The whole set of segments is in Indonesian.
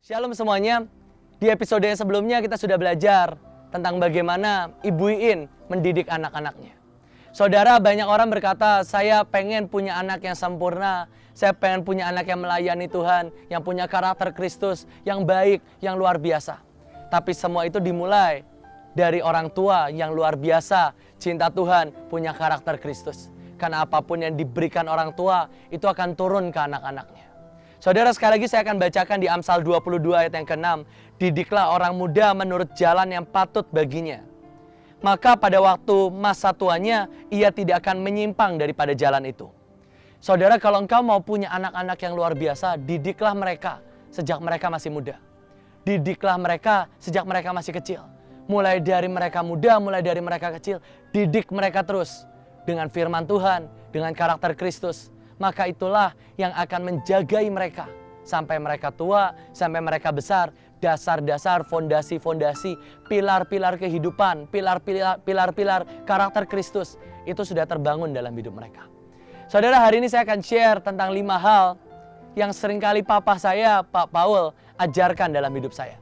Shalom semuanya. Di episode yang sebelumnya kita sudah belajar tentang bagaimana Ibu Iin mendidik anak-anaknya. Saudara, banyak orang berkata, saya pengen punya anak yang sempurna, saya pengen punya anak yang melayani Tuhan, yang punya karakter Kristus, yang baik, yang luar biasa. Tapi semua itu dimulai dari orang tua yang luar biasa, cinta Tuhan, punya karakter Kristus. Karena apapun yang diberikan orang tua, itu akan turun ke anak-anaknya. Saudara, sekali lagi saya akan bacakan di Amsal 22 ayat yang ke-6. Didiklah orang muda menurut jalan yang patut baginya. Maka pada waktu masa tuanya, ia tidak akan menyimpang daripada jalan itu. Saudara, kalau engkau mau punya anak-anak yang luar biasa, didiklah mereka sejak mereka masih muda. Didiklah mereka sejak mereka masih kecil. Mulai dari mereka muda, mulai dari mereka kecil, didik mereka terus dengan firman Tuhan, dengan karakter Kristus. Maka itulah yang akan menjagai mereka sampai mereka tua, sampai mereka besar. Dasar-dasar, fondasi-fondasi, pilar-pilar kehidupan, pilar-pilar karakter Kristus itu sudah terbangun dalam hidup mereka. Saudara, hari ini saya akan share tentang 5 hal yang seringkali papa saya, Pak Paul, ajarkan dalam hidup saya.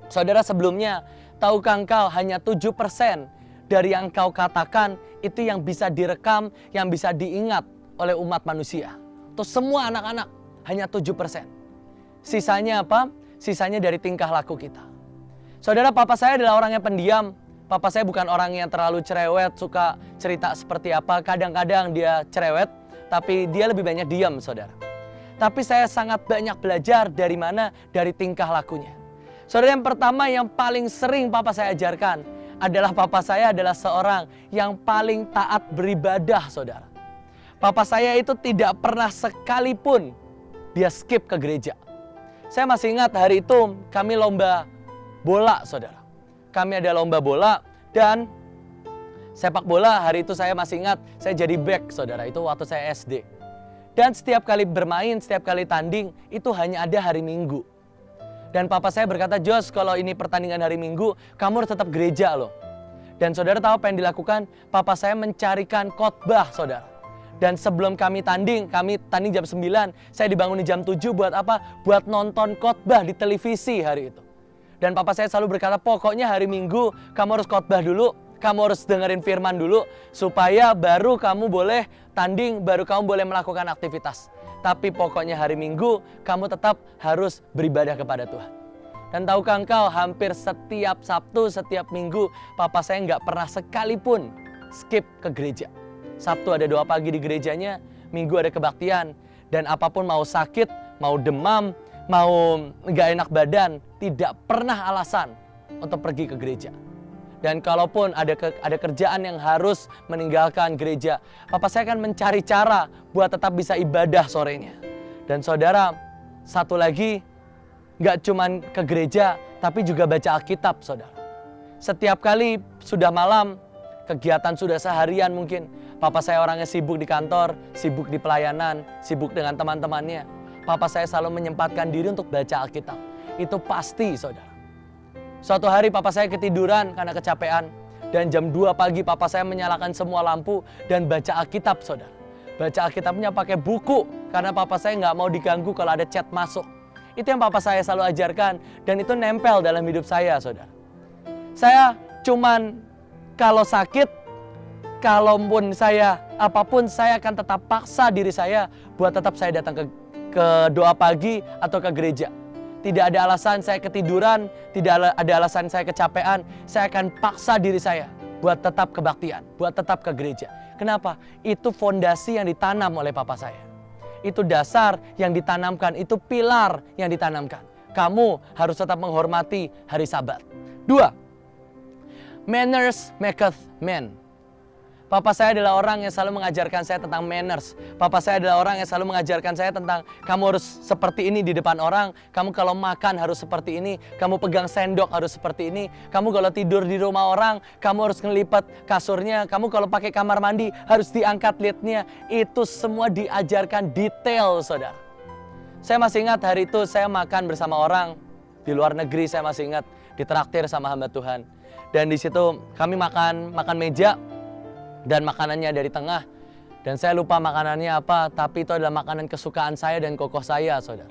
Saudara, sebelumnya, tahukah engkau hanya 7% dari yang engkau katakan itu yang bisa direkam, yang bisa diingat oleh umat manusia. Untuk semua anak-anak hanya 7%. Sisanya apa? Sisanya dari tingkah laku kita. Saudara, papa saya adalah orang yang pendiam. Papa saya bukan orang yang terlalu cerewet, suka cerita seperti apa. Kadang-kadang dia cerewet, tapi dia lebih banyak diam, saudara. Tapi saya sangat banyak belajar dari mana? Dari tingkah lakunya. Saudara, yang pertama yang paling sering papa saya ajarkan adalah papa saya adalah seorang yang paling taat beribadah, saudara. Papa saya itu tidak pernah sekalipun dia skip ke gereja. Saya masih ingat hari itu kami lomba bola, saudara. Kami ada lomba bola dan sepak bola. Hari itu saya masih ingat saya jadi back, saudara. Itu waktu saya SD. Dan setiap kali bermain, setiap kali tanding itu hanya ada hari Minggu. Dan papa saya berkata, Jos, kalau ini pertandingan hari Minggu, kamu harus tetap gereja loh. Dan saudara tahu apa yang dilakukan? Papa saya mencarikan khotbah, saudara. Dan sebelum kami tanding jam 9, saya dibangun di jam 7 buat apa? Buat nonton khotbah di televisi hari itu. Dan papa saya selalu berkata, pokoknya hari Minggu kamu harus khotbah dulu, kamu harus dengerin firman dulu, supaya baru kamu boleh tanding, baru kamu boleh melakukan aktivitas. Tapi pokoknya hari Minggu kamu tetap harus beribadah kepada Tuhan. Dan tahukah engkau, hampir setiap Sabtu, setiap Minggu, papa saya nggak pernah sekalipun skip ke gereja. Sabtu ada doa pagi di gerejanya, Minggu ada kebaktian. Dan apapun mau sakit, mau demam, mau nggak enak badan, tidak pernah alasan untuk pergi ke gereja. Dan kalaupun ada kerjaan yang harus meninggalkan gereja, papa saya akan mencari cara buat tetap bisa ibadah sorenya. Dan saudara, satu lagi, nggak cuman ke gereja, tapi juga baca Alkitab, saudara. Setiap kali sudah malam, kegiatan sudah seharian mungkin, papa saya orangnya sibuk di kantor, sibuk di pelayanan, sibuk dengan teman-temannya. Papa saya selalu menyempatkan diri untuk baca Alkitab. Itu pasti, saudara. Suatu hari papa saya ketiduran karena kecapean. Dan jam 2 pagi papa saya menyalakan semua lampu dan baca Alkitab, saudara. Baca Alkitabnya pakai buku, karena papa saya nggak mau diganggu kalau ada chat masuk. Itu yang papa saya selalu ajarkan, dan itu nempel dalam hidup saya, saudara. Saya cuman kalau sakit, kalaupun saya apapun, saya akan tetap paksa diri saya buat tetap saya datang ke doa pagi atau ke gereja. Tidak ada alasan saya ketiduran, tidak ada alasan saya kecapean. Saya akan paksa diri saya buat tetap kebaktian, buat tetap ke gereja. Kenapa? Itu fondasi yang ditanam oleh papa saya. Itu dasar yang ditanamkan, itu pilar yang ditanamkan. Kamu harus tetap menghormati hari Sabat. 2. Manners maketh man. Papa saya adalah orang yang selalu mengajarkan saya tentang manners. Papa saya adalah orang yang selalu mengajarkan saya tentang kamu harus seperti ini di depan orang. Kamu kalau makan harus seperti ini. Kamu pegang sendok harus seperti ini. Kamu kalau tidur di rumah orang, kamu harus ngelipat kasurnya. Kamu kalau pakai kamar mandi harus diangkat lidnya. Itu semua diajarkan detail, saudara. Saya masih ingat hari itu saya makan bersama orang di luar negeri. Saya masih ingat ditraktir sama hamba Tuhan. Dan di situ kami makan meja. Dan makanannya dari tengah. Dan saya lupa makanannya apa, tapi itu adalah makanan kesukaan saya dan kokoh saya, saudara.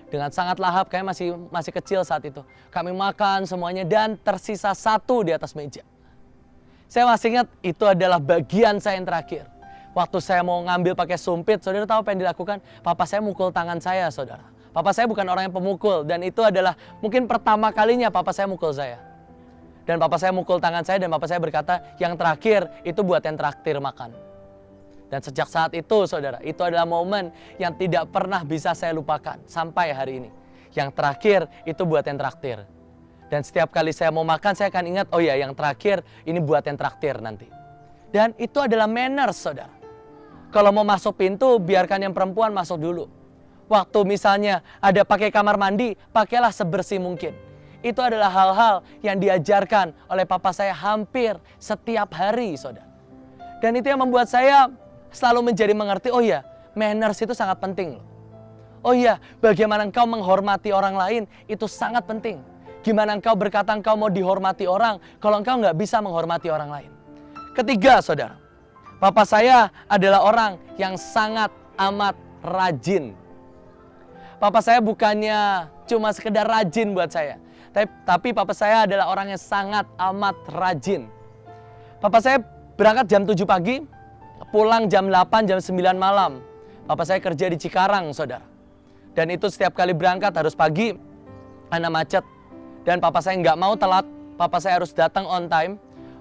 Dengan sangat lahap, kami masih kecil saat itu. Kami makan semuanya dan tersisa satu di atas meja. Saya masih ingat itu adalah bagian saya yang terakhir. Waktu saya mau ngambil pakai sumpit, saudara tahu apa yang dilakukan? Papa saya mukul tangan saya, saudara. Papa saya bukan orang yang pemukul, dan itu adalah mungkin pertama kalinya papa saya mukul saya. Dan papa saya mukul tangan saya, dan papa saya berkata, yang terakhir itu buat yang traktir makan. Dan sejak saat itu, saudara, itu adalah momen yang tidak pernah bisa saya lupakan sampai hari ini. Yang terakhir itu buat yang traktir. Dan setiap kali saya mau makan, saya akan ingat, oh ya, yang terakhir ini buat yang traktir nanti. Dan itu adalah manners, saudara. Kalau mau masuk pintu, biarkan yang perempuan masuk dulu. Waktu misalnya ada pakai kamar mandi, pakailah sebersih mungkin. Itu adalah hal-hal yang diajarkan oleh papa saya hampir setiap hari, saudara. Dan itu yang membuat saya selalu menjadi mengerti, oh ya, manners itu sangat penting loh. Oh iya, bagaimana engkau menghormati orang lain, itu sangat penting. Gimana engkau berkata engkau mau dihormati orang, kalau engkau nggak bisa menghormati orang lain. Ketiga, saudara. Papa saya adalah orang yang sangat amat rajin. Papa saya bukannya cuma sekedar rajin buat saya. Tapi papa saya adalah orang yang sangat amat rajin. Papa saya berangkat jam 7 pagi, pulang jam 8, jam 9 malam. Papa saya kerja di Cikarang, saudara. Dan itu setiap kali berangkat harus pagi, karena macet. Dan papa saya nggak mau telat, papa saya harus datang on time.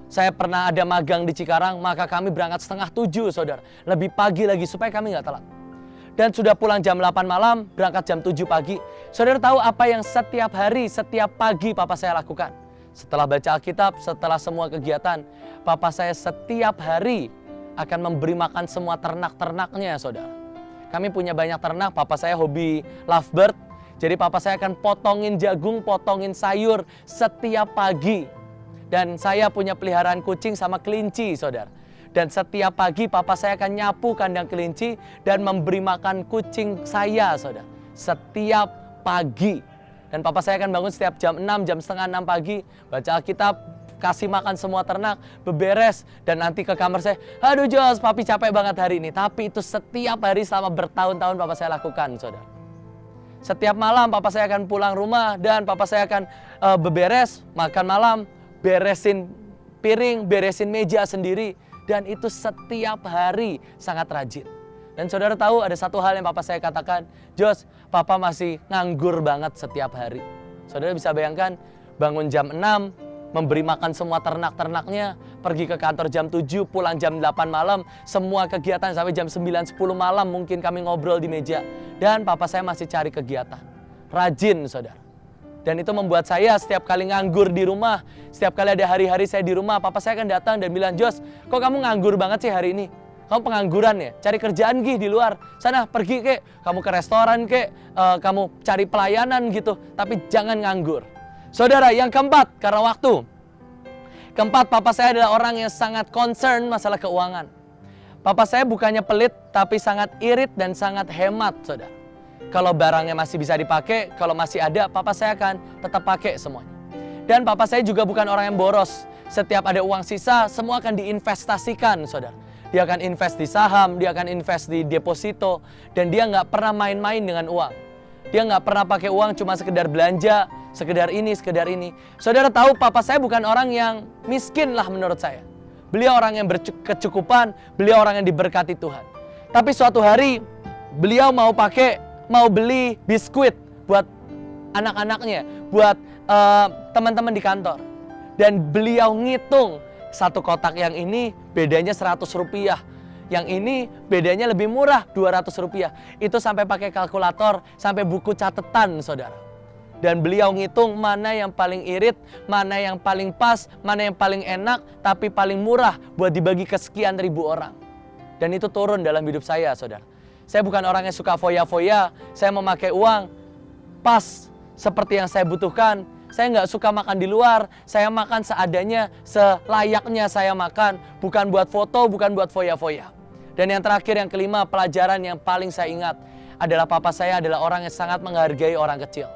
Saya pernah ada magang di Cikarang, maka kami berangkat setengah 7, saudara. Lebih pagi lagi supaya kami nggak telat. Dan sudah pulang jam 8 malam, berangkat jam 7 pagi. Saudara tahu apa yang setiap hari, setiap pagi papa saya lakukan? Setelah baca Alkitab, setelah semua kegiatan, papa saya setiap hari akan memberi makan semua ternak-ternaknya, saudara. Kami punya banyak ternak, papa saya hobi lovebird. Jadi papa saya akan potongin jagung, potongin sayur setiap pagi. Dan saya punya peliharaan kucing sama kelinci, saudara. Dan setiap pagi papa saya akan nyapu kandang kelinci dan memberi makan kucing saya, saudara. Setiap pagi. Dan papa saya akan bangun setiap jam 6, jam setengah 6 pagi. Baca Alkitab, kasih makan semua ternak, beberes. Dan nanti ke kamar saya, aduh Jos, papi capek banget hari ini. Tapi itu setiap hari selama bertahun-tahun papa saya lakukan, saudara. Setiap malam papa saya akan pulang rumah dan papa saya akan beberes, makan malam, beresin piring, beresin meja sendiri. Dan itu setiap hari sangat rajin. Dan saudara tahu ada satu hal yang papa saya katakan, Jos, papa masih nganggur banget setiap hari. Saudara bisa bayangkan, bangun jam 6, memberi makan semua ternak-ternaknya, pergi ke kantor jam 7, pulang jam 8 malam, semua kegiatan sampai jam 9, 10 malam mungkin kami ngobrol di meja. Dan papa saya masih cari kegiatan. Rajin, saudara. Dan itu membuat saya setiap kali nganggur di rumah, setiap kali ada hari-hari saya di rumah, papa saya akan datang dan bilang, Jos, kok kamu nganggur banget sih hari ini? Kamu pengangguran ya? Cari kerjaan di luar. Sana pergi kek, kamu ke restoran kek, kamu cari pelayanan gitu. Tapi jangan nganggur. Saudara, yang keempat, karena waktu. Keempat, papa saya adalah orang yang sangat concern masalah keuangan. Papa saya bukannya pelit, tapi sangat irit dan sangat hemat, saudara. Kalau barangnya masih bisa dipakai, kalau masih ada, papa saya akan tetap pakai semuanya. Dan papa saya juga bukan orang yang boros. Setiap ada uang sisa, semua akan diinvestasikan, saudara. Dia akan invest di saham, dia akan invest di deposito, dan dia nggak pernah main-main dengan uang. Dia nggak pernah pakai uang cuma sekedar belanja, sekedar ini, sekedar ini. Saudara tahu, papa saya bukan orang yang miskin lah menurut saya. Beliau orang yang berkecukupan, beliau orang yang diberkati Tuhan. Tapi suatu hari, beliau mau beli biskuit buat anak-anaknya, buat teman-teman di kantor. Dan beliau ngitung, satu kotak yang ini bedanya 100 rupiah. Yang ini bedanya lebih murah, 200 rupiah. Itu sampai pakai kalkulator, sampai buku catatan, saudara. Dan beliau ngitung mana yang paling irit, mana yang paling pas, mana yang paling enak, tapi paling murah buat dibagi ke sekian ribu orang. Dan itu turun dalam hidup saya, saudara. Saya bukan orang yang suka foya-foya, saya memakai uang pas seperti yang saya butuhkan. Saya nggak suka makan di luar, saya makan seadanya, selayaknya saya makan. Bukan buat foto, bukan buat foya-foya. Dan yang terakhir, yang kelima, pelajaran yang paling saya ingat adalah papa saya adalah orang yang sangat menghargai orang kecil.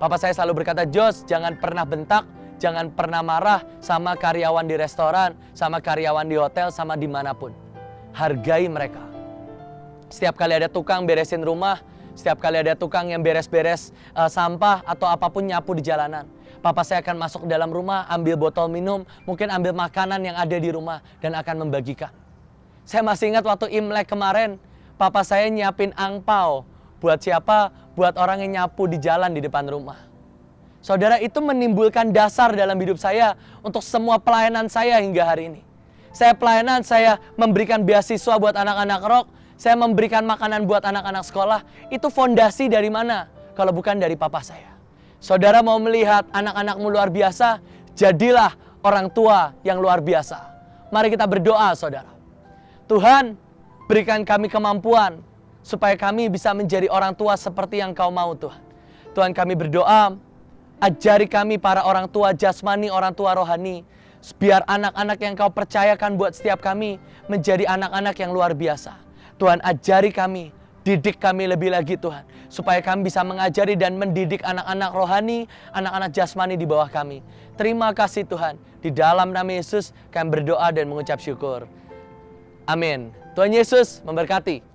Papa saya selalu berkata, Jos, jangan pernah bentak, jangan pernah marah sama karyawan di restoran, sama karyawan di hotel, sama dimanapun. Hargai mereka. Setiap kali ada tukang beresin rumah, Setiap kali ada tukang yang beres-beres sampah atau apapun nyapu di jalanan, papa saya akan masuk ke dalam rumah, ambil botol minum, mungkin ambil makanan yang ada di rumah dan akan membagikan. Saya masih ingat waktu Imlek kemarin, papa saya nyiapin angpau. Buat siapa? Buat orang yang nyapu di jalan di depan rumah. Saudara, itu menimbulkan dasar dalam hidup saya untuk semua pelayanan saya hingga hari ini. Saya pelayanan, saya memberikan beasiswa buat anak-anak rock, saya memberikan makanan buat anak-anak sekolah. Itu fondasi dari mana? Kalau bukan dari papa saya. Saudara mau melihat anak-anakmu luar biasa, jadilah orang tua yang luar biasa. Mari kita berdoa, saudara. Tuhan, berikan kami kemampuan supaya kami bisa menjadi orang tua seperti yang Kau mau, Tuhan. Tuhan, kami berdoa, ajari kami para orang tua jasmani, orang tua rohani, biar anak-anak yang Kau percayakan buat setiap kami menjadi anak-anak yang luar biasa. Tuhan, ajari kami, didik kami lebih lagi, Tuhan, supaya kami bisa mengajari dan mendidik anak-anak rohani, anak-anak jasmani di bawah kami. Terima kasih, Tuhan. Di dalam nama Yesus kami berdoa dan mengucap syukur. Amin. Tuhan Yesus memberkati.